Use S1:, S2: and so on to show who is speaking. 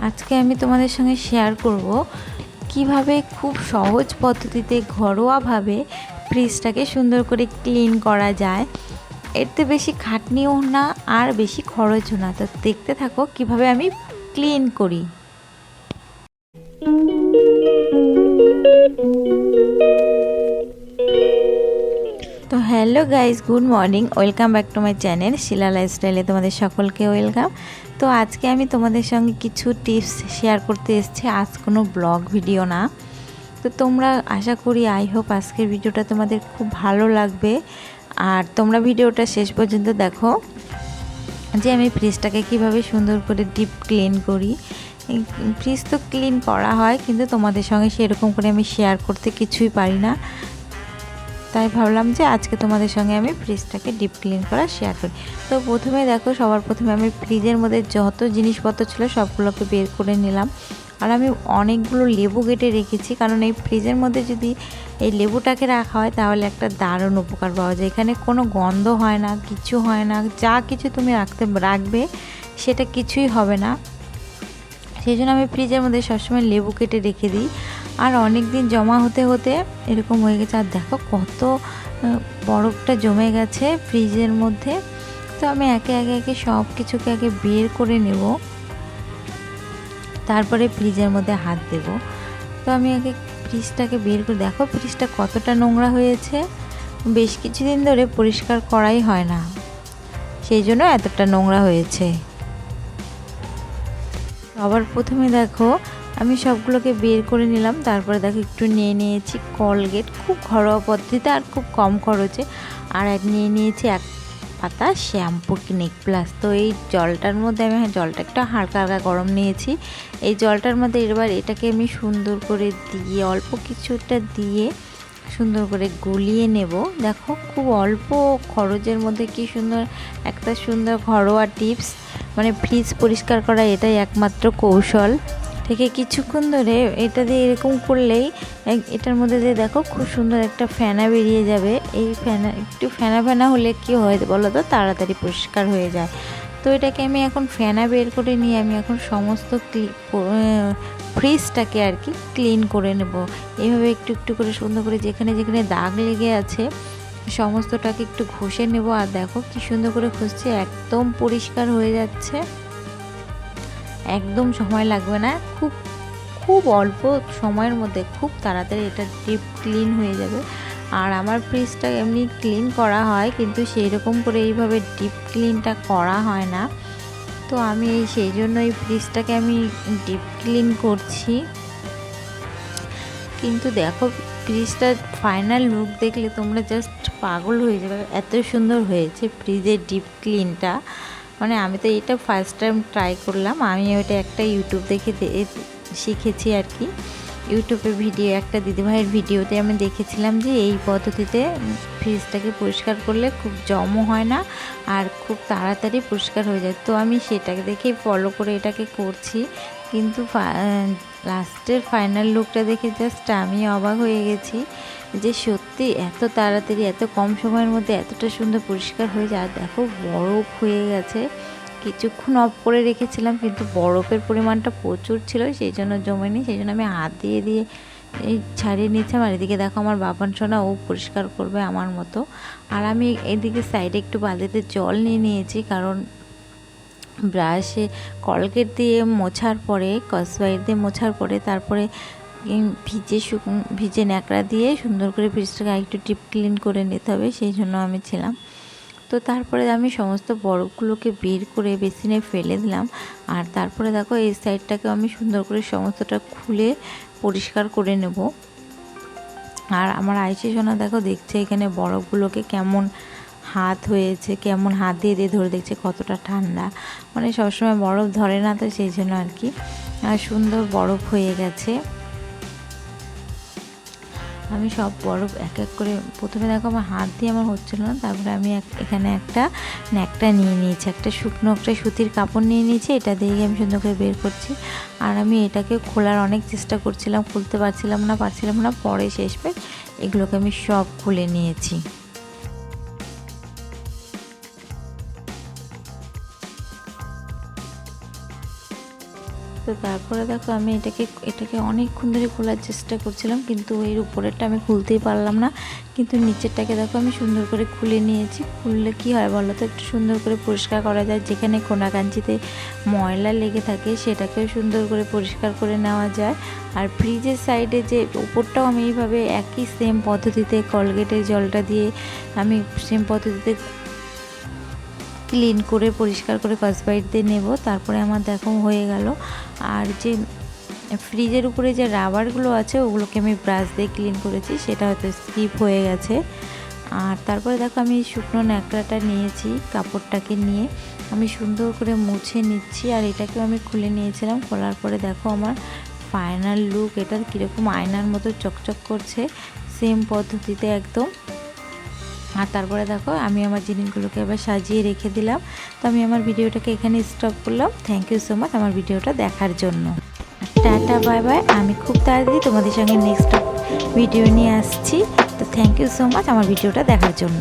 S1: আজকে আমি তোমাদের সঙ্গে শেয়ার করব কিভাবে খুব সহজ পদ্ধতিতে ঘরোয়াভাবে ফ্রিজটাকে সুন্দর করে ক্লিন করা যায়। এতে বেশি খাটনিও না আর বেশি খরচও না। তো দেখতে থাকো কিভাবে আমি ক্লিন করি। তো hello guys, good morning, welcome back to my channel Shila লাইফস্টাইলে তোমাদের সকলকে ওয়েলকাম। তো আজকে আমি তোমাদের সঙ্গে কিছু টিপস শেয়ার করতে এসেছি। আজ কোনো ব্লগ ভিডিও না। তো তোমরা আশা করি আই হোপ আজকের ভিডিওটা তোমাদের খুব ভালো লাগবে। আর তোমরা ভিডিওটা শেষ পর্যন্ত দেখো যে আমি ফ্রিজটাকে কিভাবে সুন্দর করে ডিপ ক্লিন করি। ফ্রিজ তো ক্লিন করা হয়, কিন্তু তোমাদের সঙ্গে সেরকম করে আমি শেয়ার করতে কিছুই পারি না। তাই ভাবলাম যে আজকে তোমাদের সঙ্গে আমি ফ্রিজটাকে ডিপ ক্লিন করা শেয়ার করি। তো প্রথমে দেখো, সবার প্রথমে আমি ফ্রিজের মধ্যে যত জিনিসপত্র ছিল সবগুলোকে বের করে নিলাম। আর আমি অনেকগুলো লেবু কেটে রেখেছি, কারণ এই ফ্রিজের মধ্যে যদি এই লেবুটাকে রাখা হয় তাহলে একটা দারুণ উপকার পাওয়া যায়। এখানে কোনো গন্ধ হয় না, কিছু হয় না, যা কিছু তুমি রাখবে সেটা কিছুই হবে না। সেই জন্য আমি ফ্রিজের মধ্যে সবসময় লেবু কেটে রেখে দিই। আর অনেক দিন জমা হতে হতে এরকম হয়ে গেছে। আর দেখো কত বরফটা জমে গেছে ফ্রিজের মধ্যে। তো আমি একে একে সব কিছুকে আগে বের করে নেব, তারপরে ফ্রিজের মধ্যে হাত দেব। তো আমি আগে ফ্রিজটাকে বের করে, দেখো ফ্রিজটা কতটা নোংরা হয়েছে। বেশ কিছুদিন ধরে পরিষ্কার করাই হয় না, সেই জন্য এতটা নোংরা হয়েছে। আবার প্রথমে দেখো আমি সবগুলোকে বের করে নিলাম। তারপরে দেখো একটু নিয়েছি কলগেট, খুব ঘরোয়া পদ্ধতিতে আর খুব কম খরচে। আর নিয়েছি এক পাতা শ্যাম্পু ক্লিনিক প্লাস। তো এই জলটার মধ্যে আমি জলটা একটু হালকা হালকা গরম নিয়েছি। এই জলটার মধ্যে এবার এটাকে আমি সুন্দর করে দিয়ে, অল্প কিছুটা দিয়ে সুন্দর করে গুলিয়ে নেব। দেখো খুব অল্প খরচের মধ্যে কি সুন্দর একটা সুন্দর ঘরোয়া টিপস, মানে ফ্রিজ পরিষ্কার করা এটাই একমাত্র কৌশল। থেকে কিছুক্ষণ ধরে এটা দিয়ে এরকম করলেই এটার মধ্যে দিয়ে দেখো খুব সুন্দর একটা ফেনা বেরিয়ে যাবে। এই ফেনা একটু ফেনা ফেনা হলে কি হয় বলো তো, তাড়াতাড়ি পরিষ্কার হয়ে যায়। তো এটাকে আমি এখন ফেনা বের করে নিয়ে আমি এখন সমস্ত ফ্রিজটাকে আর কি ক্লিন করে নেব। এইভাবে একটু একটু করে সুন্দর করে যেখানে যেখানে দাগ লেগে আছে সমস্তটাকে একটু ঘষে নেব। আর দেখো কি সুন্দর করে ঘষছে, একদম পরিষ্কার হয়ে যাচ্ছে। একদম সময় লাগবে না, খুব খুব অল্প সময়ের মধ্যে খুব তাড়াতাড়ি এটা ডিপ ক্লিন হয়ে যাবে। আর আমার ফ্রিজটা এমনি ক্লিন করা হয়, কিন্তু সেই রকম করে এইভাবে ডিপ ক্লিনটা করা হয় না। তো আমি সেই জন্য এই ফ্রিজটাকে আমি ডিপ ক্লিন করছি। কিন্তু দেখো ফ্রিজটার ফাইনাল লুক দেখলে তোমরা জাস্ট পাগল হয়ে যাবে, এত সুন্দর হয়েছে ফ্রিজের ডিপ ক্লিনটা। মানে আমি তো এটা ফার্স্ট টাইম ট্রাই করলাম। আমি ওইটা একটা ইউটিউব দেখে শিখেছি আর কি। ইউটিউবে ভিডিও, একটা দিদিভাইয়ের ভিডিওতে আমি দেখেছিলাম যে এই পদ্ধতিতে ফ্রিজটাকে পরিষ্কার করলে খুব জমও হয় না আর খুব তাড়াতাড়ি পরিষ্কার হয়ে যায়। তো আমি সেটাকে দেখেই ফলো করে এটাকে করছি। কিন্তু লাস্টের ফাইনাল লুকটা দেখে জাস্ট আমি অবাক হয়ে গেছি যে সত্যি এত তাড়াতাড়ি এত কম সময়ের মধ্যে এতটা সুন্দর পরিষ্কার হয়ে যায়। আর দেখো বরফ হয়ে গেছে, কিছুক্ষণ অফ করে রেখেছিলাম কিন্তু বরফের পরিমাণটা প্রচুর ছিল, সেই জন্য জমেনি। সেই জন্য আমি হাত দিয়ে দিয়ে এই ছাড়িয়ে নিয়েছিলাম। আর এদিকে দেখো আমার বাবান সোনা ও পরিষ্কার করবে আমার মতো। আর আমি এদিকে সাইডে একটু বালতিতে জল নিয়ে নিয়েছি, কারণ ব্রাশে কলগেট দিয়ে মোছার পরে, স্কচব্রাইট দিয়ে মোছার পরে তারপরে ভিজে ন্যাকড়া দিয়ে সুন্দর করে ফ্রিজটাকে একটু ডিপ ক্লিন করে নিতে হবে, সেই জন্য আমি ছিলাম। তো তারপরে আমি সমস্ত বরফগুলোকে বের করে বেসিনে ফেলে দিলাম। আর তারপরে দেখো এই সাইডটাকে আমি সুন্দর করে সমস্তটা খুলে পরিষ্কার করে নেব। আর আমার আইসি সোনা দেখো দেখছে এখানে বরফগুলোকে কেমন হাত হয়েছে, কেমন হাত দিয়ে দিয়ে ধরে দেখছে কতটা ঠান্ডা। মানে সবসময় বরফ ধরে না, তো সেই জন্য আর কি সুন্দর বরফ হয়ে গেছে। আমি সব বরফ এক এক করে, প্রথমে দেখো আমার হাত দিয়ে আমার হচ্ছিল না, তারপরে আমি এখানে একটা ন্যাকড়া নিয়ে নিয়েছি, একটা শুকনো একটা সুতির কাপড় নিয়ে নিয়েছি, এটা দিয়ে আমি সুন্দর করে বের করছি। আর আমি এটাকে খোলার অনেক চেষ্টা করছিলাম, খুলতে পারছিলাম না। পরে শেষ পেয়ে এগুলোকে আমি সব খুলে নিয়েছি। তো তারপরে দেখো আমি এটাকে অনেকক্ষণ ধরে খোলার চেষ্টা করছিলাম, কিন্তু এর উপরেরটা আমি খুলতেই পারলাম না। কিন্তু নিচেরটাকে দেখো আমি সুন্দর করে খুলে নিয়েছি। খুললে কি হয় বলো তো, একটু সুন্দর করে পরিষ্কার করা যায়। যেখানে কোনাকাঞ্চিতে ময়লা লেগে থাকে সেটাকেও সুন্দর করে পরিষ্কার করে নেওয়া যায়। আর ফ্রিজের সাইডে যে উপরটাও আমি এইভাবে একই সেম পদ্ধতিতে কলগেটের জলটা দিয়ে আমি সেম পদ্ধতিতে ক্লিন করে পরিষ্কার করে স্কচব্রাইট দিয়ে নেব। তারপরে আমার দেখো হয়ে গেল। আর যে ফ্রিজের উপরে যে রাবারগুলো আছে ওগুলোকে আমি ব্রাশ দিয়ে ক্লিন করেছি, সেটা হয়তো স্কিপ হয়ে গেছে। আর তারপরে দেখো আমি শুকনো ন্যাকড়াটা নিয়েছি, কাপড়টাকে নিয়ে আমি সুন্দর করে মুছে নিচ্ছি। আর এটাকেও আমি খুলে নিয়েছিলাম। খোলার পরে দেখো আমার ফাইনাল লুক, এটা কীরকম আয়নার মতো চকচক করছে, সেম পদ্ধতিতে একদম। আর তারপরে দেখো আমি আমার জিনিসগুলোকে এবার সাজিয়ে রেখে দিলাম। তো আমি আমার ভিডিওটাকে এখানে স্টপ করলাম। থ্যাংক ইউ সো মাচ আমার ভিডিওটা দেখার জন্য। Tata bye bye. আমি খুব তাড়াতাড়ি তোমাদের সঙ্গে নেক্সট ভিডিও নিয়ে আসছি। তো থ্যাংক ইউ সো মাচ আমার ভিডিওটা দেখার জন্য।